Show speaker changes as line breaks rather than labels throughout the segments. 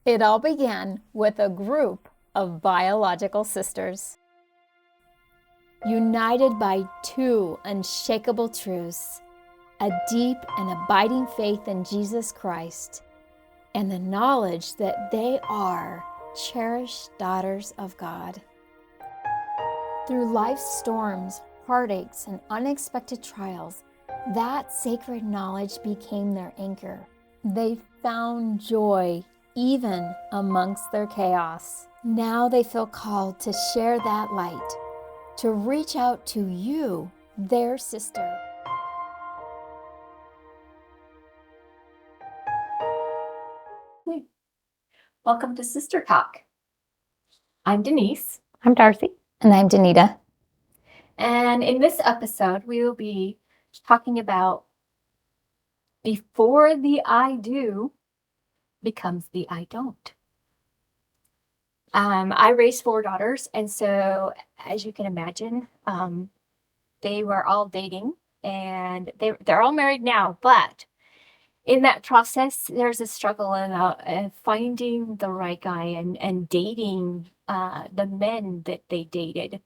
It all began with a group of biological sisters, united by two unshakable truths, a deep and abiding faith in Jesus Christ, and the knowledge that they are cherished daughters of God. Through life's storms, heartaches, and unexpected trials, that sacred knowledge became their anchor. They found joy even amongst their chaos. Now they feel called to share that light, to reach out to you, their sister.
Welcome to Sister Talk. I'm Denise.
I'm Darcy.
And I'm Danita.
And in this episode, we will be talking about before the I do becomes the I don't. I raised 4 daughters, and so as you can imagine, they were all dating, and they're all married now, but in that process, there's a struggle in finding the right guy and dating the men that they dated.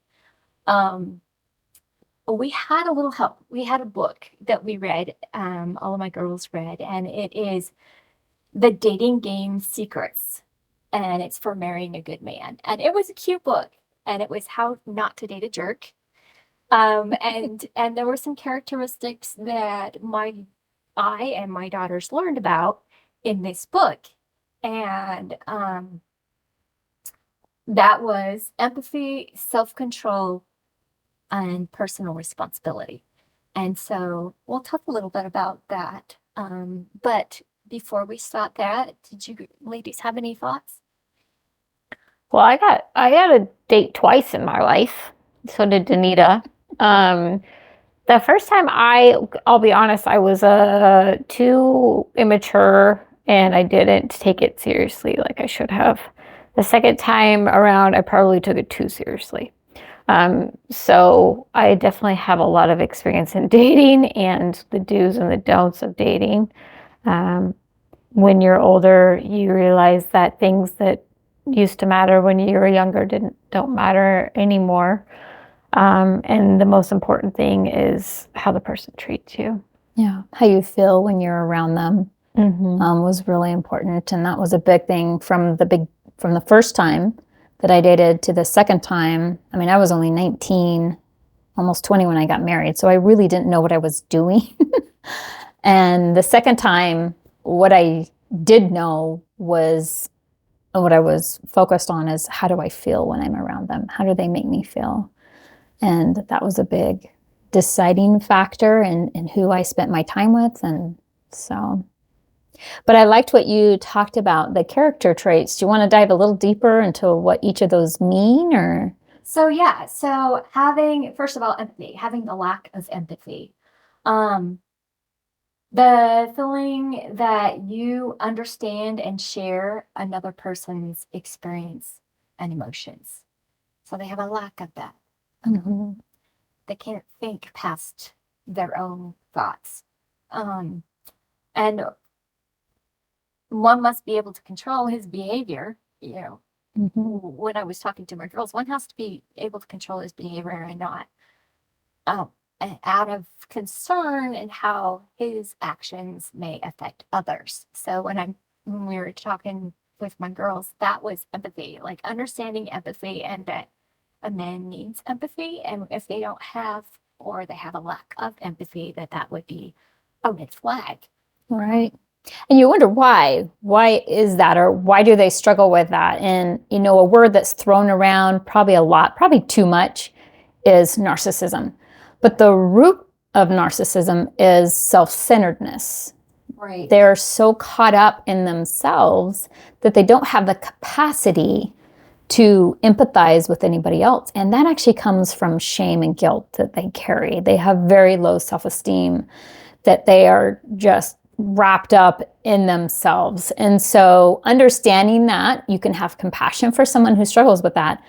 We had a little help. We had a book that we read, all of my girls read, and it is The Dating Game Secrets, and it's for marrying a good man. And it was a cute book, and it was how not to date a jerk. And there were some characteristics that I and my daughters learned about in this book. And that was empathy, self-control, and personal responsibility. And so we'll talk a little bit about that. But before we start that, did you ladies have any thoughts?
Well, I had a date twice in my life. So did Danita. The first time I'll be honest, I was too immature and I didn't take it seriously like I should have. The second time around, I probably took it too seriously. So I definitely have a lot of experience in dating and the do's and the don'ts of dating. When you're older, you realize that things that used to matter when you were younger don't matter anymore. And the most important thing is how the person treats you.
Yeah, how you feel when you're around them was really important, and that was a big thing from the first time that I dated to the second time. I mean, I was only 19, almost 20 when I got married, so I really didn't know what I was doing. And the second time, what I did know was, what I was focused on is, how do I feel when I'm around them? How do they make me feel? And that was a big deciding factor in who I spent my time with. And so, but I liked what you talked about, the character traits. Do you want to dive a little deeper into what each of those mean, or?
So having, first of all, empathy, having the lack of empathy. The feeling that you understand and share another person's experience and emotions. So they have a lack of that.
Mm-hmm.
They can't think past their own thoughts. And one must be able to control his behavior. When I was talking to my girls, one has to be able to control his behavior and not out of concern and how his actions may affect others. So when we were talking with my girls, that was empathy, like understanding empathy, and that a man needs empathy, and if they don't have, or they have a lack of empathy, that would be a red flag.
Right. And you wonder why. Why is that, or why do they struggle with that? And, a word that's thrown around probably a lot, probably too much, is narcissism. But the root of narcissism is self-centeredness.
Right.
They're so caught up in themselves that they don't have the capacity to empathize with anybody else. And that actually comes from shame and guilt that they carry. They have very low self-esteem, that they are just wrapped up in themselves. And so understanding that, you can have compassion for someone who struggles with that.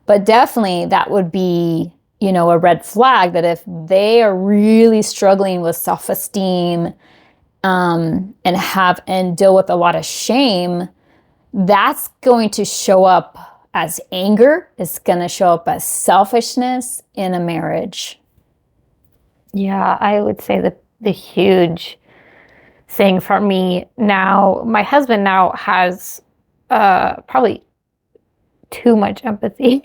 But definitely that would be, a red flag, that if they are really struggling with self-esteem and deal with a lot of shame, that's going to show up as anger. It's going to show up as selfishness in a marriage.
Yeah, I would say the huge thing for me now, my husband now has probably too much empathy.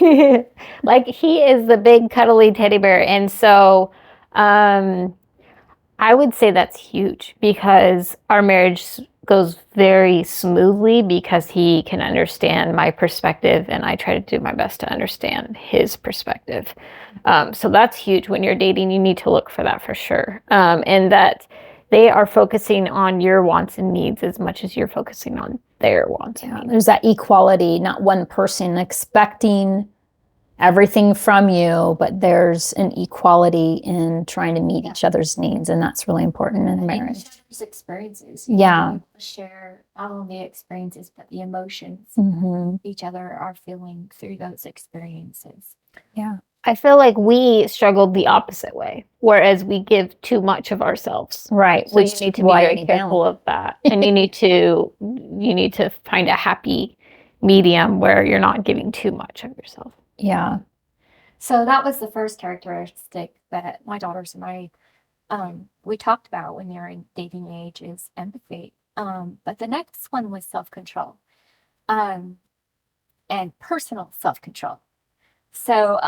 Like he is the big cuddly teddy bear. And so I would say that's huge because our marriage goes very smoothly because he can understand my perspective and I try to do my best to understand his perspective. So that's huge. When you're dating, you need to look for that for sure. And that they are focusing on your wants and needs as much as you're focusing on their wants and needs.
There's that equality, not one person expecting everything from you, but there's an equality in trying to meet each other's needs, and that's really important in a marriage.
Experiences.
Yeah.
Share not only experiences, but the emotions each other are feeling through those experiences.
Yeah.
I feel like we struggled the opposite way, whereas we give too much of ourselves.
Right.
So you need to be very careful of that. And you need to find a happy medium where you're not giving too much of yourself.
Yeah.
So that was the first characteristic that my daughters and I we talked about when you're in dating age is empathy. But the next one was self-control. And personal self-control. So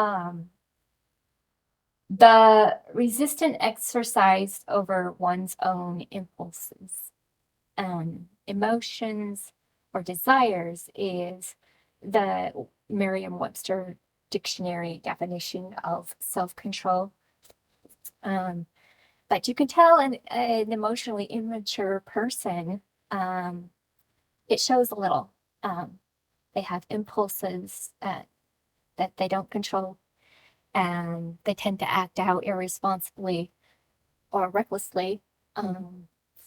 the resistant exercise over one's own impulses, emotions, or desires is the Merriam-Webster dictionary definition of self-control. But you can tell an emotionally immature person, it shows a little. They have impulses that they don't control, and they tend to act out irresponsibly or recklessly.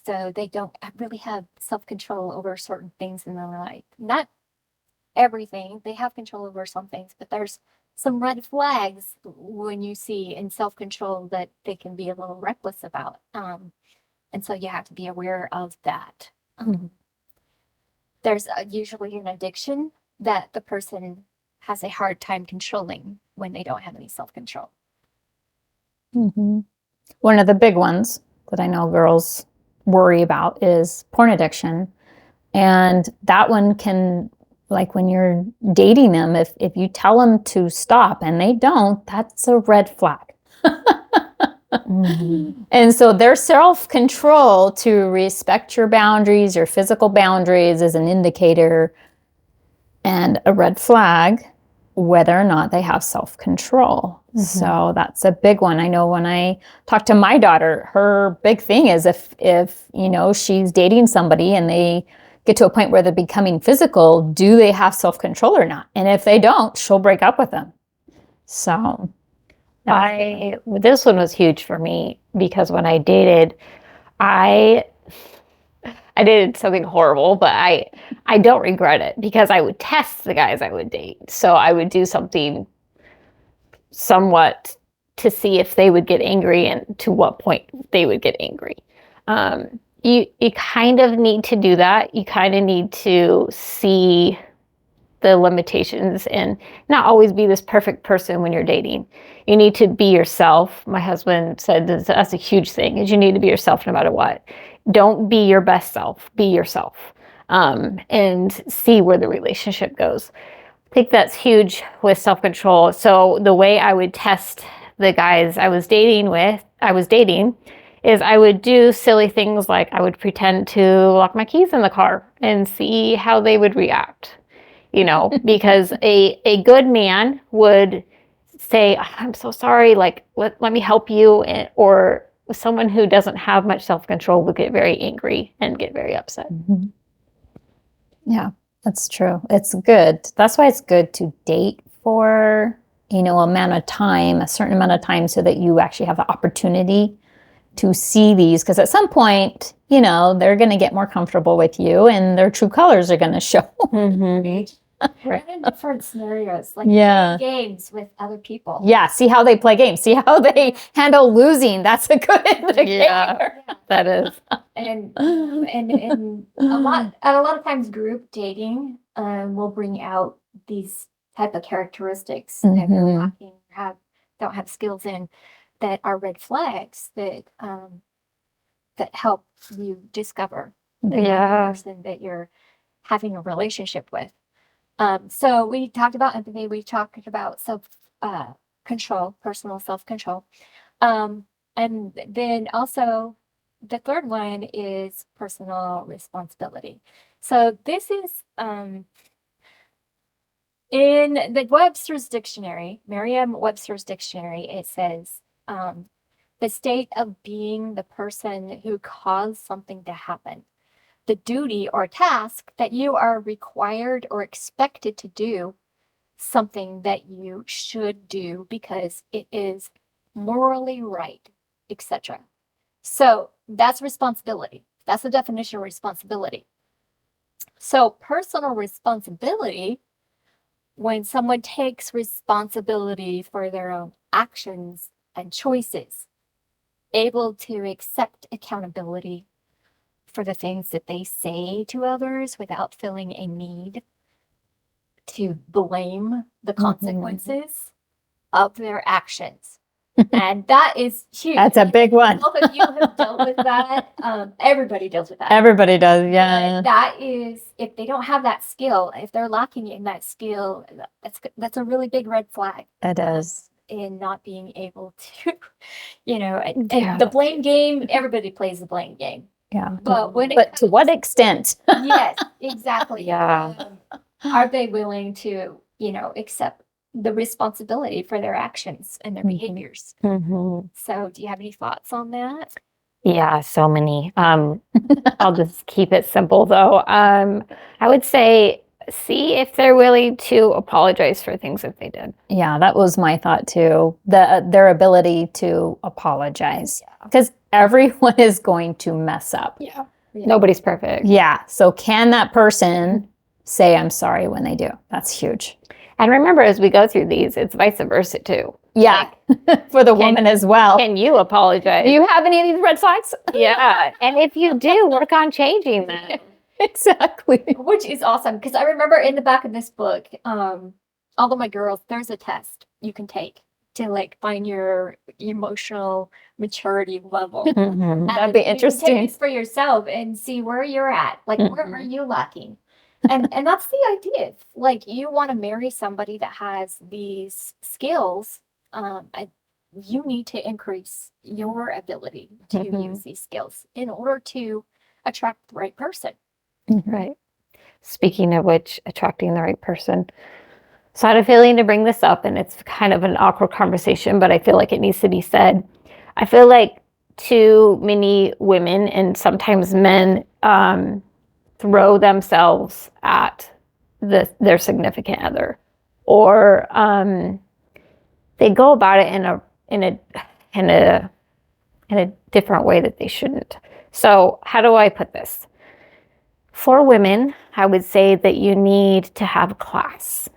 So they don't really have self-control over certain things in their life. Not everything. They have control over some things, but there's some red flags when you see in self-control that they can be a little reckless about. And so you have to be aware of that. There's usually an addiction that the person has a hard time controlling when they don't have any self-control.
One of the big ones that I know girls worry about is porn addiction. And that one can, like when you're dating them, if you tell them to stop and they don't, that's a red flag. And so their self-control to respect your boundaries, your physical boundaries, is an indicator and a red flag whether or not they have self-control. So that's a big one. I know when I talk to my daughter, her big thing is if she's dating somebody and they get to a point where they're becoming physical, do they have self-control or not? And if they don't, she'll break up with them. So
this one was huge for me because when I dated, I did something horrible, but I don't regret it because I would test the guys I would date. So I would do something somewhat to see if they would get angry and to what point they would get angry. You kind of need to do that. You kind of need to see the limitations and not always be this perfect person when you're dating. You need to be yourself. My husband said that's a huge thing, is you need to be yourself no matter what. Don't be your best self, be yourself, and see where the relationship goes. I think that's huge with self-control. So the way I would test the guys I was dating is I would do silly things like I would pretend to lock my keys in the car and see how they would react. Because a good man would say, I'm so sorry, like, let me help you. Or someone who doesn't have much self-control would get very angry and get very upset.
Yeah, that's true. It's good. That's why it's good to date for, a certain amount of time so that you actually have the opportunity to see these. Because at some point, they're going to get more comfortable with you and their true colors are going to show.
Right. In different scenarios, like playing games with other people.
Yeah, see how they play games. See how they handle losing. That's a good indicator.
Yeah, that is.
And a lot of times group dating will bring out these type of characteristics that they're lacking, don't have skills in, that are red flags that help you discover the person that you're having a relationship with. So we talked about empathy. We talked about control, personal self-control. And then also the third one is personal responsibility. So this is in the Webster's dictionary, Merriam-Webster's dictionary, it says the state of being the person who caused something to happen. The duty or task that you are required or expected to do, something that you should do because it is morally right, etc. So that's responsibility. That's the definition of responsibility. So personal responsibility, when someone takes responsibility for their own actions and choices, able to accept accountability for the things that they say to others without feeling a need to blame the consequences of their actions. And that is huge.
That's a big one.
Both of you have dealt with that. Everybody deals with that.
Everybody does, yeah.
But that is, if they don't have that skill, if they're lacking in that skill, that's a really big red flag.
It is.
In not being able to, the blame game, everybody plays the blame game.
Yeah.
But
to what extent?
Yes, exactly.
Yeah.
Are they willing to, accept the responsibility for their actions and their behaviors? So do you have any thoughts on that?
Yeah, so many. I'll just keep it simple though. I would say see if they're willing to apologize for things that they did.
Yeah, that was my thought too. Their ability to apologize. Because everyone is going to mess up.
Yeah. Nobody's perfect.
Yeah. So can that person say I'm sorry when they do? That's huge.
And remember, as we go through these, it's vice versa too.
Yeah. For the woman as well.
Can you apologize?
Do you have any of these red flags?
Yeah. And if you do, work on changing them.
Exactly.
Which is awesome. Because I remember in the back of this book, all of my girls, there's a test you can take to find your emotional maturity level.
That'd be interesting.
You can take this for yourself and see where you're at. Where are you lacking? And that's the idea. You want to marry somebody that has these skills. You need to increase your ability to use these skills in order to attract the right person.
Right. Speaking of which, attracting the right person. So I had a feeling to bring this up, and it's kind of an awkward conversation, but I feel like it needs to be said. I feel like too many women and sometimes men throw themselves at their significant other, or they go about it in a different way that they shouldn't. So how do I put this? For women, I would say that you need to have class.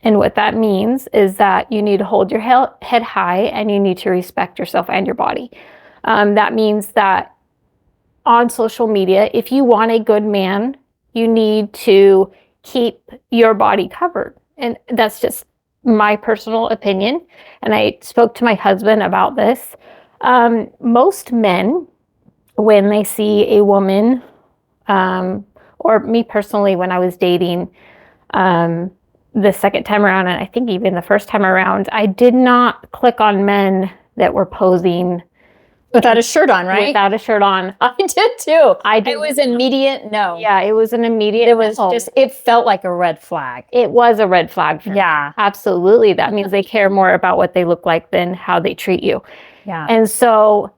And what that means is that you need to hold your head high and you need to respect yourself and your body. That means that on social media, if you want a good man, you need to keep your body covered. And that's just my personal opinion. And I spoke to my husband about this. Most men, when they see a woman, or me personally, when I was dating, the second time around, and I think even the first time around, I did not click on men that were posing
without a shirt on, right?
Without a shirt on.
I did too.
I did.
It was immediate no.
Yeah, it was an immediate
It was just, it felt like a red flag.
It was a red flag for me.
Yeah.
Absolutely. That means they care more about what they look like than how they treat you.
Yeah.
And so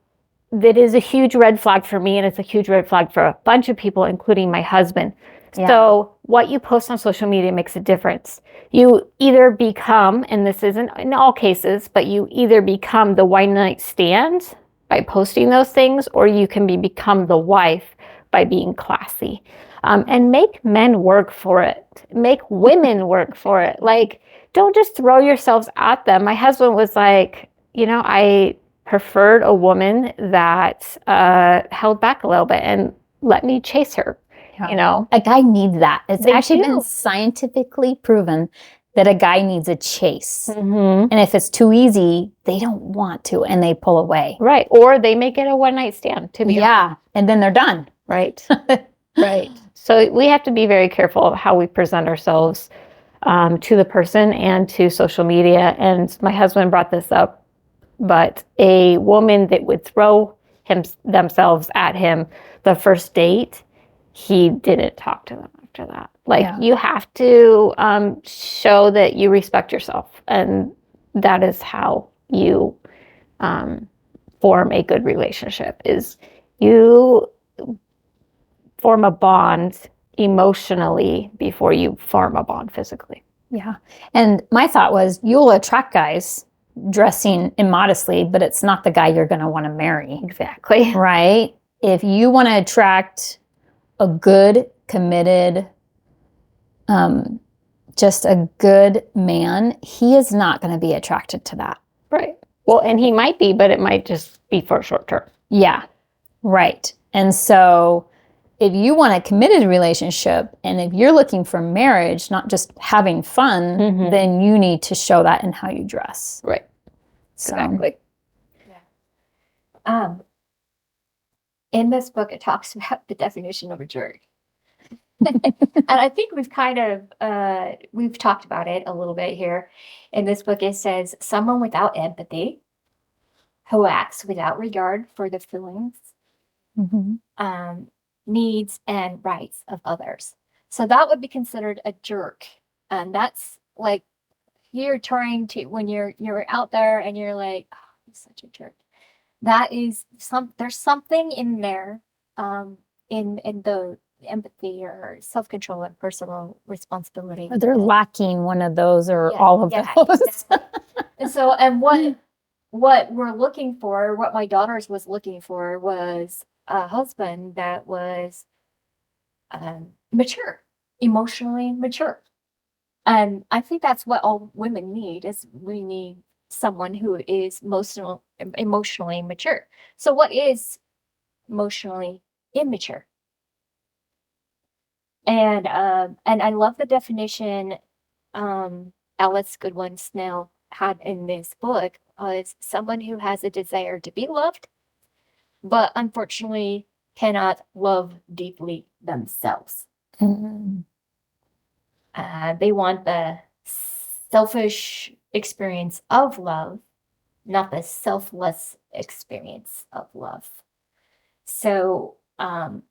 that is a huge red flag for me, and it's a huge red flag for a bunch of people, including my husband. Yeah. So what you post on social media makes a difference. You either become, and this isn't in all cases, but you either become the one night stand by posting those things, or you can become the wife by being classy. And make men work for it. Make women work for it. Don't just throw yourselves at them. My husband was like, I preferred a woman that held back a little bit and let me chase her.
A guy needs that. It's
They
actually
do.
been scientifically proven that a guy needs a chase.
Mm-hmm.
And if it's too easy, they don't want to and they pull away.
Right. Or they make it a one-night stand, to be honest.
And then they're done.
Right. Right. So we have to be very careful of how we present ourselves to the person and to social media. And my husband brought this up, but a woman that would throw themselves at him the first date, he didn't talk to them after that. Like, you have to show that you respect yourself, and that is how you form a good relationship. Is you form a bond emotionally before you form a bond physically.
Yeah. And my thought was, you'll attract guys dressing immodestly, but it's not the guy you're going to want to marry.
Exactly.
Right? If you want to attract a good, committed, just a good man, he is not going to be attracted to that.
Right. Well, and he might be, but it might just be for a short term.
Yeah. Right. And so if you want a committed relationship and if you're looking for marriage, not just having fun, then you need to show that in how you dress.
Right.
So,
Exactly.
Yeah. In this book, it talks about the definition of a jerk. And I think we've kind of, we've talked about it a little bit here. In this book, it says, someone without empathy, who acts without regard for the feelings, needs, and rights of others. So that would be considered a jerk. And that's like, you're trying to, when you're out there and you're like, oh, he's such a jerk. That is there's something in there, in the empathy or self-control and personal responsibility.
Or they're lacking one of those or all of those.
Exactly. And so, and what we're looking for, what my daughters was looking for, was a husband that was mature, emotionally mature. And I think that's what all women need, is we need someone who is emotionally mature. So what is emotionally immature? And I love the definition Alice Goodwin Snell had in this book, is someone who has a desire to be loved, but unfortunately cannot love deeply themselves. They want the selfish experience of love, not the selfless experience of love. So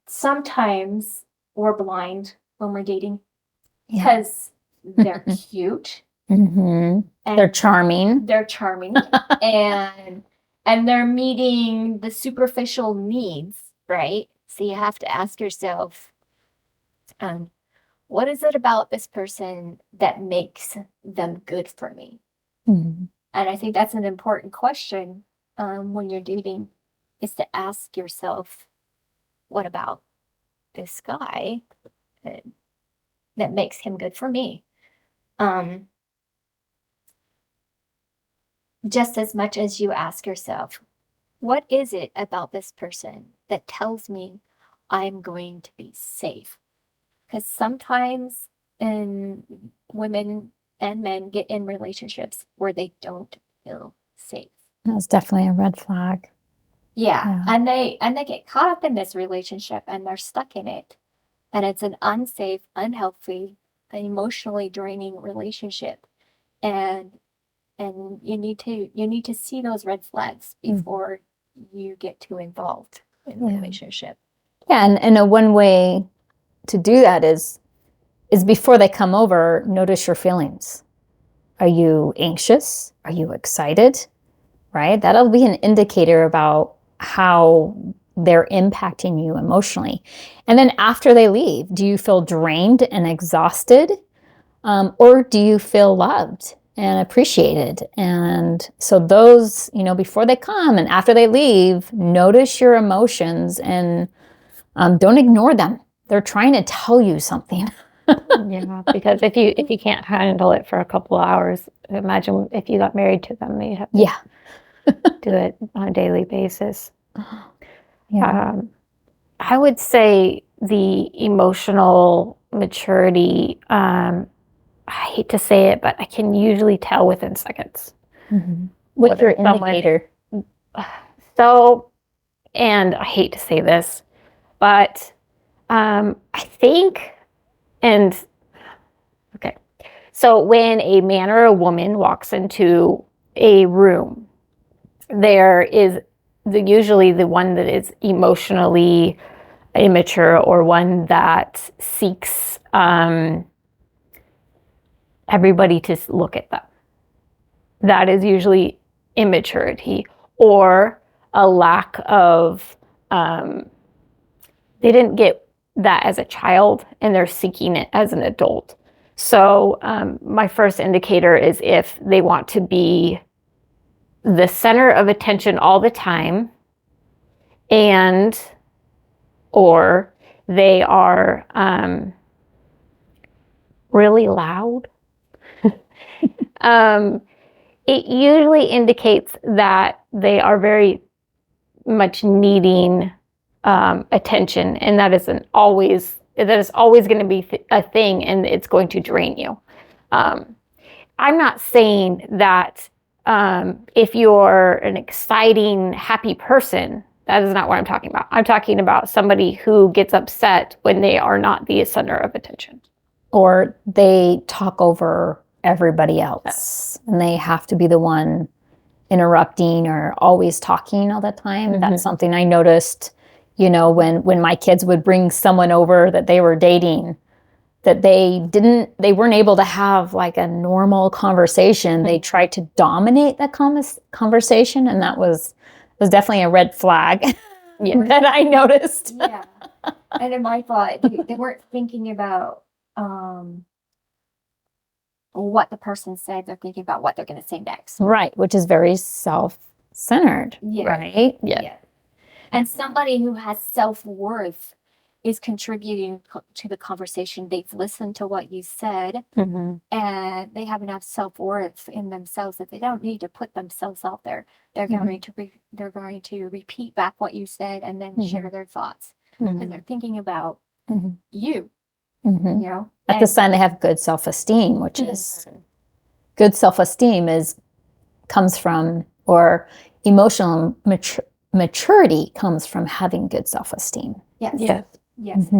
sometimes we're blind when we're dating because they're cute.
And they're charming.
They're charming. and they're meeting the superficial needs, right? So you have to ask yourself, what is it about this person that makes them good for me? And I think that's an important question when you're dating, is to ask yourself, what about this guy that makes him good for me? Just as much as you ask yourself, what is it about this person that tells me I'm going to be safe? Because sometimes women and men get in relationships where they don't feel safe.
That's definitely a red flag.
Yeah. And they get caught up in this relationship and they're stuck in it. And it's an unsafe, unhealthy, emotionally draining relationship. And you need to see those red flags before you get too involved in the relationship.
Yeah, and a one way to do that is before they come over, notice your feelings. Are you anxious? Are you excited? Right? That'll be an indicator about how they're impacting you emotionally. And then after they leave, do you feel drained and exhausted? Or do you feel loved and appreciated? And so those, before they come and after they leave, notice your emotions and don't ignore them. They're trying to tell you something.
Yeah, because if you can't handle it for a couple of hours, imagine if you got married to them, you have to do it on a daily basis.
Yeah.
I would say the emotional maturity, I hate to say it, but I can usually tell within seconds.
What's your
someone-
indicator?
So, and I hate to say this, but I think, and okay, so when a man or a woman walks into a room, there is usually the one that is emotionally immature or one that seeks everybody to look at them. That is usually immaturity or a lack of, they didn't get that as a child and they're seeking it as an adult. So my first indicator is if they want to be the center of attention all the time, and or they are really loud. It usually indicates that they are very much needing attention, and that is always going to be a thing, and it's going to drain you. I'm not saying that if you're an exciting, happy person, that is not what I'm talking about. I'm talking about somebody who gets upset when they are not the center of attention.
Or they talk over everybody else and they have to be the one interrupting or always talking all the time. That's something I noticed, when my kids would bring someone over that they were dating, that they weren't able to have like a normal conversation. They tried to dominate that conversation, and that was definitely a red flag that I noticed.
Yeah. And in my thought, they weren't thinking about what the person said. They're thinking about what they're going to say next.
Right, which is very self-centered, right?
Yeah. And somebody who has self-worth is contributing to the conversation. They've listened to what you said, and they have enough self-worth in themselves that they don't need to put themselves out there. They're going to repeat back what you said and then share their thoughts, because they're thinking about you.
That's a sign they have good self-esteem, which is good self-esteem comes from, or emotional maturity comes from having good self-esteem.
Yes.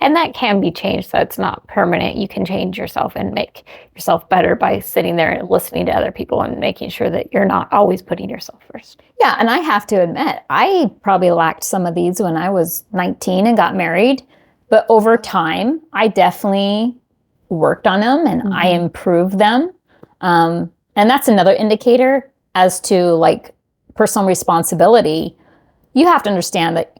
And that can be changed, so it's not permanent. You can change yourself and make yourself better by sitting there and listening to other people and making sure that you're not always putting yourself first.
Yeah, and I have to admit, I probably lacked some of these when I was 19 and got married, but over time, I definitely worked on them and I improved them. And that's another indicator as to like personal responsibility. You have to understand that,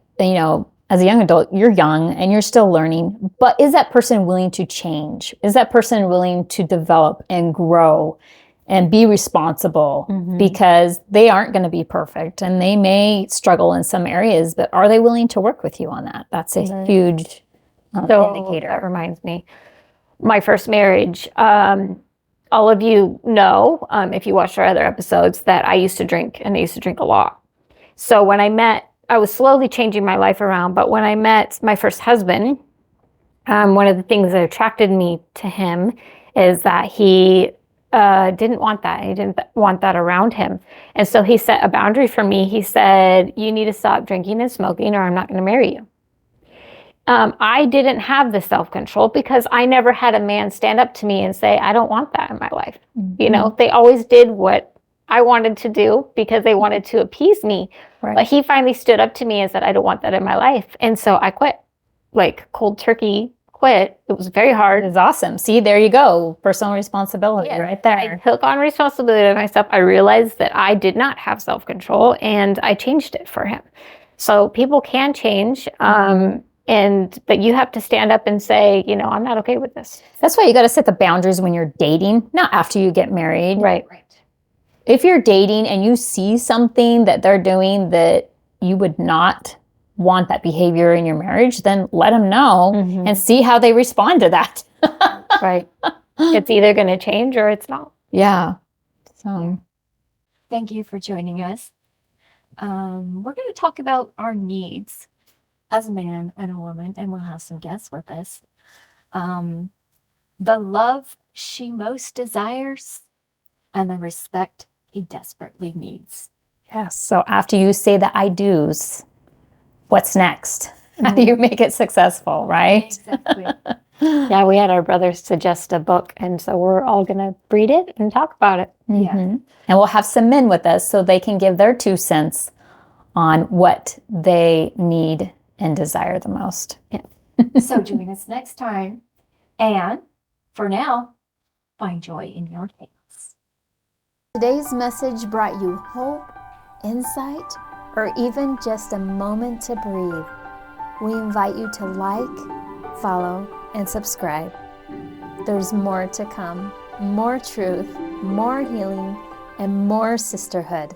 as a young adult, you're young and you're still learning, but is that person willing to change? Is that person willing to develop and grow and be responsible? Because they aren't going to be perfect and they may struggle in some areas, but are they willing to work with you on that? That's a huge indicator.
That reminds me, my first marriage, all of you know, if you watched our other episodes, that I used to drink, and I used to drink a lot. So when I was slowly changing my life around, but when I met my first husband, one of the things that attracted me to him is that he didn't want that. He didn't want that around him. And so he set a boundary for me. He said, you need to stop drinking and smoking or I'm not going to marry you. I didn't have the self-control because I never had a man stand up to me and say, I don't want that in my life. They always did what I wanted to do because they wanted to appease me. Right. But he finally stood up to me and said, I don't want that in my life. And so I quit, like cold turkey quit. It was very hard.
It's awesome. See, there you go. Personal responsibility right there.
I took on responsibility of myself. I realized that I did not have self-control and I changed it for him. So people can change. But you have to stand up and say, I'm not okay with this.
That's why you got to set the boundaries when you're dating, not after you get married.
Right.
If you're dating and you see something that they're doing that you would not want that behavior in your marriage, then let them know and see how they respond to that.
Right. It's either going to change or it's not.
Yeah. So
thank you for joining us. We're going to talk about our needs. as a man and a woman, and we'll have some guests with us, the love she most desires and the respect he desperately needs.
Yes. So after you say the I do's, what's next? How do you make it successful, right?
Exactly.
Yeah, we had our brothers suggest a book, and so we're all going to read it and talk about it.
Yeah.
And we'll have some men with us so they can give their 2 cents on what they need and desire the most.
Yeah.
So join us next time. And for now, find joy in your chaos.
Today's message brought you hope, insight, or even just a moment to breathe. We invite you to like, follow, and subscribe. There's more to come, more truth, more healing, and more sisterhood.